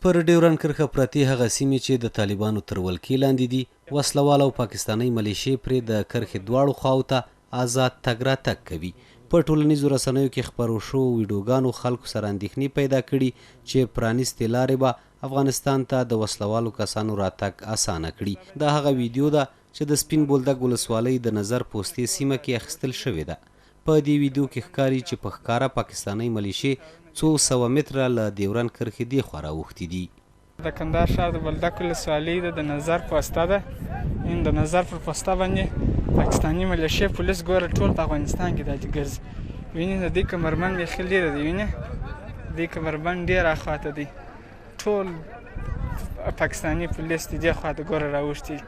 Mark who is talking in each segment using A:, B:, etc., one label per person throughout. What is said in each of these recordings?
A: پر ډیورن کرښه پرتې هغه سیمې چې د طالبانو تر ولکې لاندې دي وسلوال او پاکستاني ملیشې پرې د کرښې دواړو خواو ته آزاد تګ راتګ کوي. په ټولنیزو رسنیو کې خپرو شوو ویډیوګانو خلکو سره اندېښنې پیدا کړي چې پرانیستې لارې به افغانستان ته د وسلوالو کسانو راتګ اسانه کړي. دا هغه ویډیو ده چې د سپین بولدک ولسوالۍ د نظر پوستې سیمه کې اخیستل شوې ده. په دې ویډیو کې ښکاري چې په ښکاره پاکستاني ملیشې 200 متره له ډیورن کرښې دېخوا راوښتي دي.
B: د کندهار ښار د بولدک ولسوالۍ د نظر پوسته ده. د نظر پر پوسته باندې پاکستاني ملیشې پولیس ګوره ټول په افغانستان کې داسې ګرځي. وینې د دې کمربند بیخي لرې دی، وینې د دې کمربند ډېر اخواته دی، ټول پاکستاني پولیس د دې خواته ګوره راوښتي.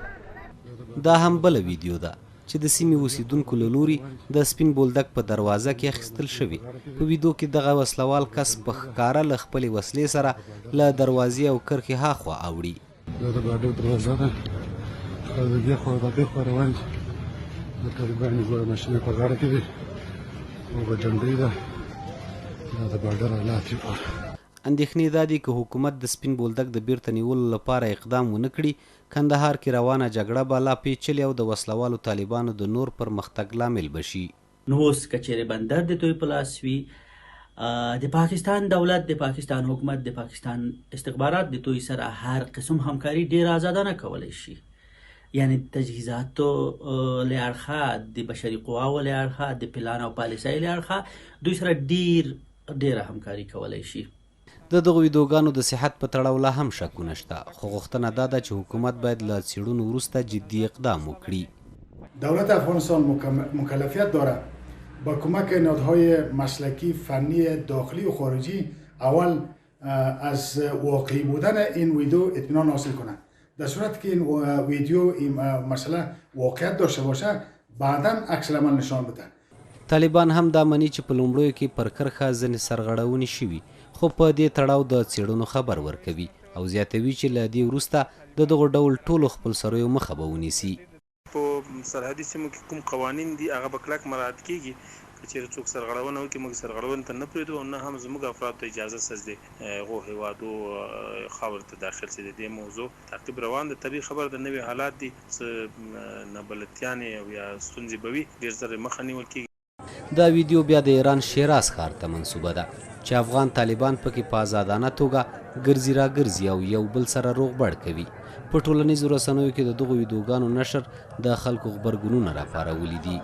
A: دا هم بله ویډیو ده چې د سیمې اوسیدونکو له لوري د سپین بولدک په دروازه کې اخیستل شوې. په ویډیو کې دغه وسلوال کس په ښکاره له خپلې وسلې سره له دروازې او کرښې هاخوا اوړي.
C: دا د باډر دروازه ده، د دې خوا د دې خوا روان دي. د طالبانو ګوره ماشینې په غاړه کې دي او په جنډۍ ده. دا د باډر حالات دي.
A: اندېښنې دا دي که حکومت د سپین بولدک د بیرته نیولو لپاره اقدام ونه کړي، کندهار کې روانه جګړه به لا پیچلې او د وسلوالو طالبانو د نور پرمختګ لامل بشي.
D: نو اوس که چیرې بندر د دوی په لاس وي، د پاکستان دولت، د پاکستان حکومت، د پاکستان استخبارات د دوی سره هر قسم همکاري ډېر آزادانه کولی شي. یعنی تجهیزاتو له اړخه، د بشري قواو له اړخه، د پلان او پالیسۍ له اړخه دوی سره ډېره همکاري کولی شي.
A: د دغو ویډیوګانو د صحت په تړاو لا هم شکونه شته، خو غوښتنه دا ده چې حکومت باید له څېړنو وروسته جدي اقدام وکړي.
E: دولت افغانستان مکلفیت داره با کمک نهادهای مسلکی فنی داخلی و خارجی اول از واقعی بودن این ویدیو اطمینان حاصل کنند. در صورت که این ویدیو این مسئله واقعیت داشته باشه بعدا عکس العمل نشان بده.
A: طالبان هم دا مني چې په لومړیو کې پر کرښه ځینې سرغړونې شوي، خو په دې تړاو د څېړنو خبر ورکوي او زیاتوي چې له دې وروسته د دغو ډول ټولو خپلسریو مخه به ونیسي.
F: په سرحدي سیمو کې کوم قوانین دي هغه به کلک مراعات کیږي. که چېرې څوک سرغړونه وکړي موږ سرغړونې ته نه پرېږدو او نه هم زموږ افرادو ته اجازه سته چې د هغو هېوادو خاورې ته داخل شي. د دې موضوع تعقیب روان ده. طبیعي خبره ده، نوي حالات دي، څه نابلدتیانې او یا ستونزې به وي، ډېر زر یې مخه نیول کېږي.
A: دا ویډیو بیا د ایران شیراز ښار ته منسوبه ده چې افغان طالبان پکې په آزادانه توګه ګرځي راګرځي او یو بل سره روغبړ کوي. په ټولنیزو رسنیو کې د دغو ویډیوګانو نشر د خلکو غبرګونونه راپارولي دي.